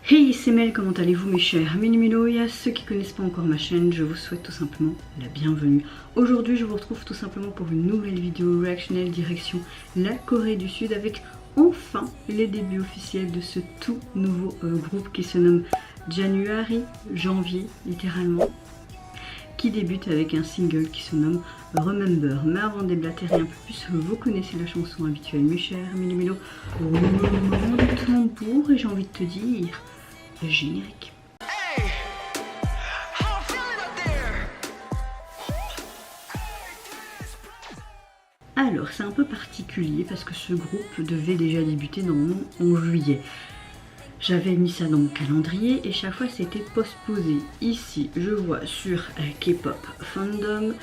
Hey, c'est Mel, comment allez-vous mes chers Minimino? Et à ceux qui ne connaissent pas encore ma chaîne, je vous souhaite tout simplement la bienvenue. Aujourd'hui, je vous retrouve tout simplement pour une nouvelle vidéo réactionnelle direction la Corée du Sud avec enfin les débuts officiels de ce tout nouveau groupe qui se nomme January, janvier littéralement, qui débute avec un single qui se nomme Remember. Mais avant de déblatérer un peu plus, vous connaissez la chanson habituelle mes chers Minimino. Roulement de tambour et j'ai envie de te dire... le générique. Alors c'est un peu particulier parce que ce groupe devait déjà débuter normalement en juillet. J'avais mis ça dans mon calendrier et chaque fois c'était postposé. Ici je vois sur K-pop Fandom,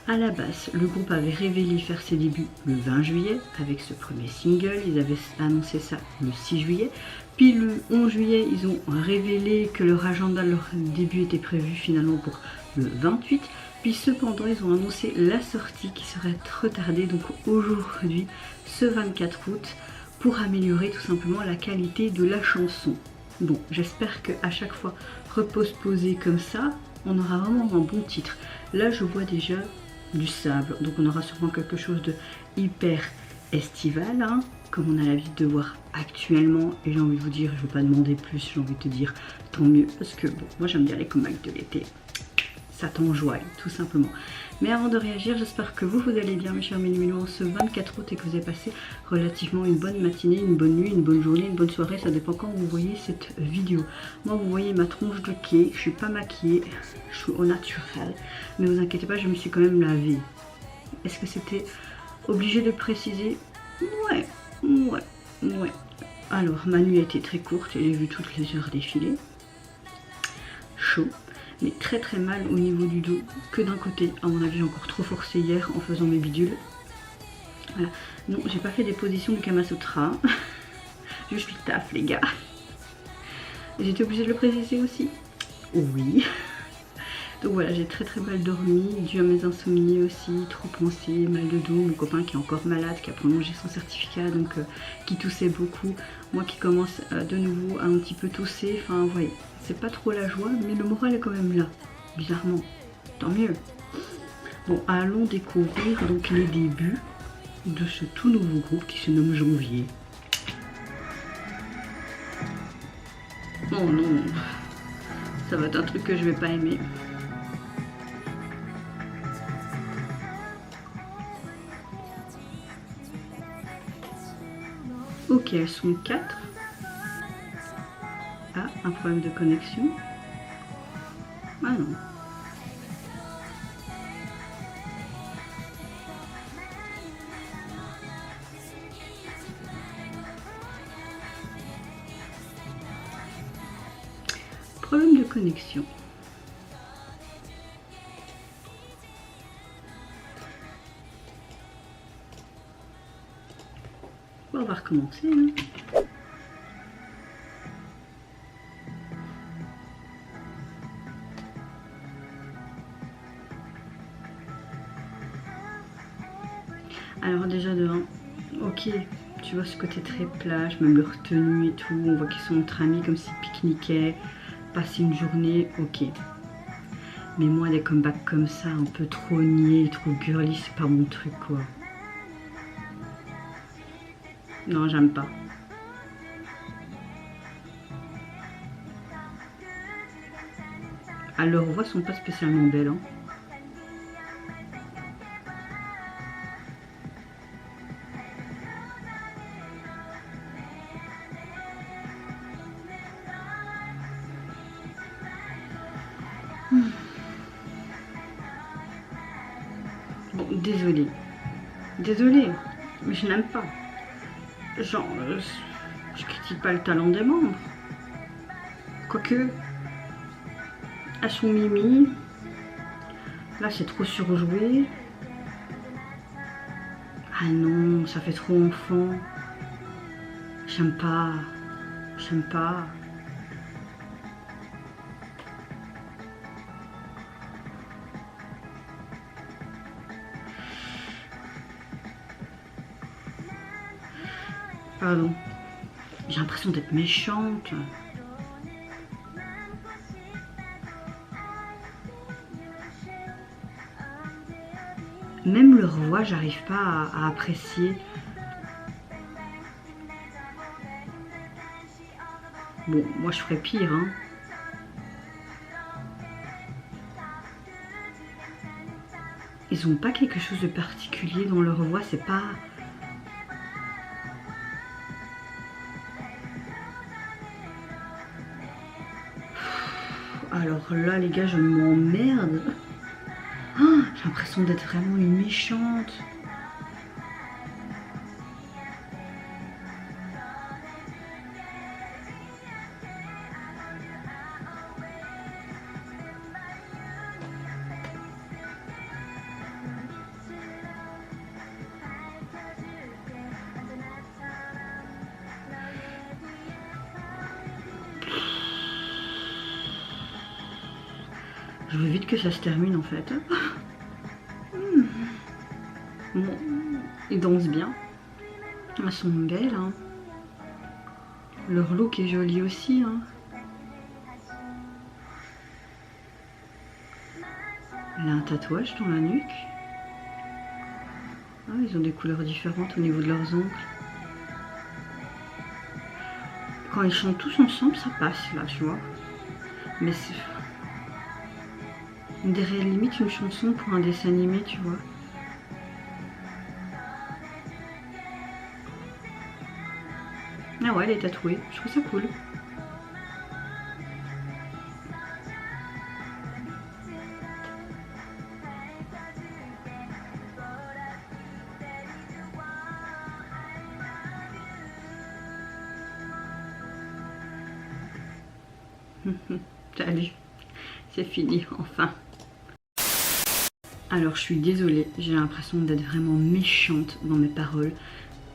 à la base le groupe avait révélé faire ses débuts le 20 juillet avec ce premier single. Ils avaient annoncé ça le 6 juillet. Puis le 11 juillet ils ont révélé que leur agenda, leur début était prévu finalement pour le 28. Puis cependant ils ont annoncé la sortie qui serait retardée donc aujourd'hui ce 24 août. Pour améliorer tout simplement la qualité de la chanson. Bon, j'espère qu'à chaque fois repose-posé comme ça, on aura vraiment un bon titre. Là, je vois déjà du sable, donc on aura sûrement quelque chose de hyper estival, hein, comme on a l'habitude de voir actuellement. Et j'ai envie de vous dire, je ne vais pas demander plus, j'ai envie de te dire tant mieux, parce que bon, moi j'aime bien les comebacks de l'été. Ça t'enjoie tout simplement. Mais avant de réagir, j'espère que vous allez bien mes chers Minimino en ce 24 août et que vous avez passé relativement une bonne matinée, une bonne nuit, une bonne journée, une bonne soirée, ça dépend quand vous voyez cette vidéo. Moi vous voyez ma tronche de quai, je suis pas maquillée, je suis au naturel, mais vous inquiétez pas, je me suis quand même lavée. Est-ce que c'était obligé de préciser? Ouais. Alors ma nuit a été très courte, j'ai vu toutes les heures défiler. Chaud. Mais très très mal au niveau du dos, que d'un côté. À mon avis, j'ai encore trop forcé hier en faisant mes bidules. Voilà. Non, j'ai pas fait des positions du Kama Sutra. Je suis taf, les gars. J'étais obligée de le préciser aussi. Oui. Donc voilà, j'ai très très mal dormi, dû à mes insomnies aussi, trop pensé, mal de dos, mon copain qui est encore malade, qui a prolongé son certificat, donc qui toussait beaucoup. Moi qui commence de nouveau à un petit peu tousser, enfin vous voyez, c'est pas trop la joie, mais le moral est quand même là, bizarrement, tant mieux. Bon, allons découvrir donc les débuts de ce tout nouveau groupe qui se nomme Janvier. Oh non, ça va être un truc que je vais pas aimer. Ok, elles sont 4. Ah, un problème de connexion. Ah non. Problème de connexion. Bon, on va recommencer. Hein. Alors déjà de 1, ok, tu vois ce côté très plage, même leur tenue et tout, on voit qu'ils sont entre amis comme s'ils pique-niquaient, passer une journée, ok. Mais moi des comebacks comme ça, un peu trop niais, trop girly, c'est pas mon truc quoi. Non, j'aime pas. Ah, leurs voix sont pas spécialement belles, hein. Bon, désolée, mais je n'aime pas. Genre, je critique pas le talent des membres. Quoique, elles sont mimi. Là, c'est trop surjoué. Ah non, ça fait trop enfant. J'aime pas. Pardon. J'ai l'impression d'être méchante. Même leur voix, j'arrive pas à apprécier. Bon, moi je ferais pire, hein. Ils ont pas quelque chose de particulier dans leur voix, c'est pas... Alors là les gars, je m'emmerde. Oh, j'ai l'impression d'être vraiment une méchante. Je veux vite que ça se termine en fait. Bon, ils dansent bien. Elles sont belles. Hein. Leur look est joli aussi. Hein. Elle a un tatouage dans la nuque. Ah, ils ont des couleurs différentes au niveau de leurs ongles. Quand ils chantent tous ensemble, ça passe là, tu vois. Mais c'est... On dirait limite une chanson pour un dessin animé, tu vois. Ah ouais, elle est tatouée. Je trouve ça cool. Salut, c'est fini, enfin. Alors je suis désolée, j'ai l'impression d'être vraiment méchante dans mes paroles,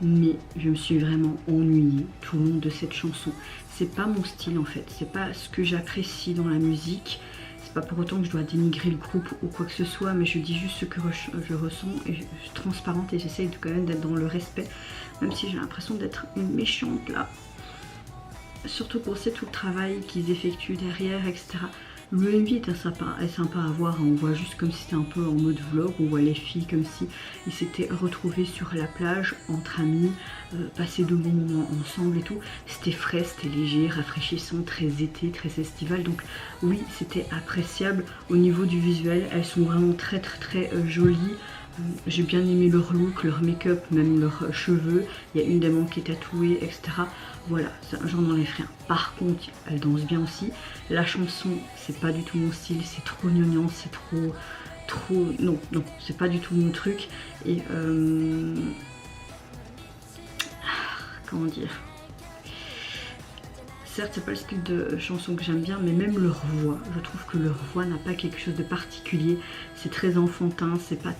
mais je me suis vraiment ennuyée tout le long de cette chanson. C'est pas mon style en fait, c'est pas ce que j'apprécie dans la musique. C'est pas pour autant que je dois dénigrer le groupe ou quoi que ce soit, mais je dis juste ce que je ressens et je suis transparente et j'essaye quand même d'être dans le respect, même si j'ai l'impression d'être une méchante là. Surtout qu'on sait tout le travail qu'ils effectuent derrière, etc. Le MV est sympa à voir, on voit juste comme si c'était un peu en mode vlog, on voit les filles comme si ils s'étaient retrouvés sur la plage entre amis, passer de bons moments ensemble et tout. C'était frais, c'était léger, rafraîchissant, très été, très estival, donc oui c'était appréciable. Au niveau du visuel, elles sont vraiment très jolies. J'ai bien aimé leur look, leur make-up, même leurs cheveux. Il y a une des membres qui est tatouée, etc. Voilà, j'en enlève rien. Par contre, elle danse bien aussi. La chanson, c'est pas du tout mon style, c'est trop gnangnan, c'est trop... Non, c'est pas du tout mon truc. Et comment dire? Certes, c'est pas le style de chanson que j'aime bien, mais même leur voix, je trouve que leur voix n'a pas quelque chose de particulier. C'est très enfantin, c'est pas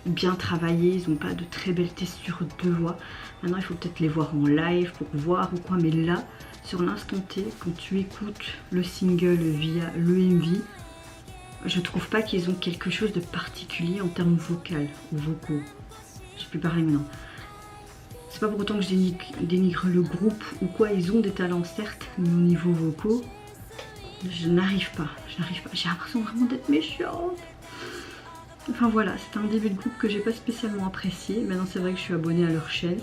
bien travaillé, ils n'ont pas de très belles textures de voix. Maintenant il faut peut-être les voir en live pour voir ou quoi, mais là sur l'instant T, quand tu écoutes le single via l'EMV, je trouve pas qu'ils ont quelque chose de particulier en termes vocal ou vocaux. Je sais plus parler maintenant. C'est pas pour autant que je dénigre le groupe ou quoi, ils ont des talents certes, mais au niveau vocaux, je n'arrive pas. J'ai l'impression vraiment d'être méchante. Enfin voilà, c'est un début de groupe que j'ai pas spécialement apprécié. Maintenant c'est vrai que je suis abonnée à leur chaîne.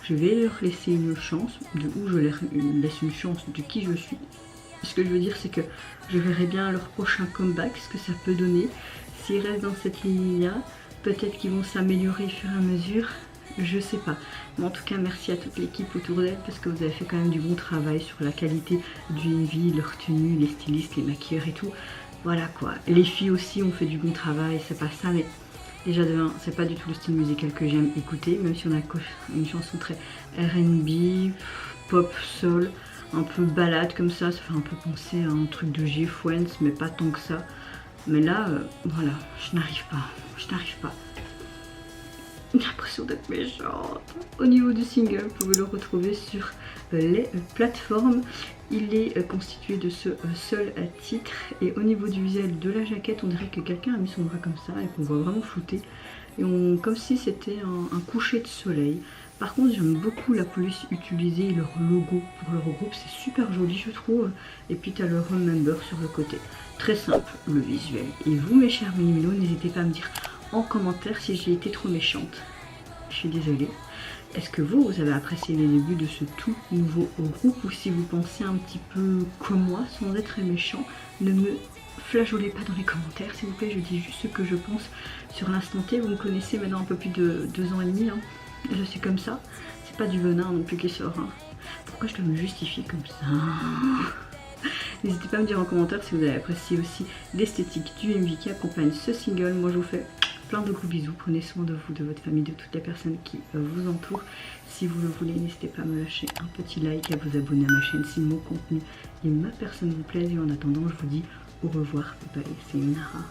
Je vais leur laisser une chance, de où je leur laisse une chance de qui je suis. Ce que je veux dire c'est que je verrai bien leur prochain comeback, ce que ça peut donner. S'ils restent dans cette ligne-là, peut-être qu'ils vont s'améliorer au fur et à mesure. Je sais pas. Mais en tout cas merci à toute l'équipe autour d'elle parce que vous avez fait quand même du bon travail sur la qualité du MV, leur tenue, les stylistes, les maquilleurs et tout. Voilà quoi. Les filles aussi ont fait du bon travail, c'est pas ça, mais déjà de 1, c'est pas du tout le style musical que j'aime écouter, même si on a une chanson très R&B, pop, soul, un peu balade comme ça fait un peu penser à un truc de G-Friends, mais pas tant que ça. Mais là, voilà, je n'arrive pas. J'ai l'impression d'être méchante. Au niveau du single, vous pouvez le retrouver sur les plateformes. Il est constitué de ce seul titre. Et au niveau du visuel de la jaquette, on dirait que quelqu'un a mis son bras comme ça et qu'on voit vraiment flouter. Et comme si c'était un coucher de soleil. Par contre, j'aime beaucoup la police utilisée et leur logo pour leur groupe. C'est super joli, je trouve. Et puis, tu as le Remember sur le côté. Très simple, le visuel. Et vous, mes chers mini-mélos, n'hésitez pas à me dire en commentaire si j'ai été trop méchante. Je suis désolée. Est-ce que vous avez apprécié les débuts de ce tout nouveau groupe, ou si vous pensez un petit peu comme moi, sans être méchant, ne me flageolez pas dans les commentaires s'il vous plaît, je dis juste ce que je pense sur l'instant T. Vous me connaissez maintenant un peu plus de 2 ans et demi, hein. Je suis comme ça, c'est pas du venin non plus qui sort, hein. Pourquoi je dois me justifier comme ça? N'hésitez pas à me dire en commentaire si vous avez apprécié aussi l'esthétique du MV qui accompagne ce single. Moi je vous fais plein de gros bisous, prenez soin de vous, de votre famille, de toutes les personnes qui vous entourent. Si vous le voulez, n'hésitez pas à me lâcher un petit like, à vous abonner à ma chaîne si mon contenu et ma personne vous plaisent. Et en attendant, je vous dis au revoir, bye, c'est Nara.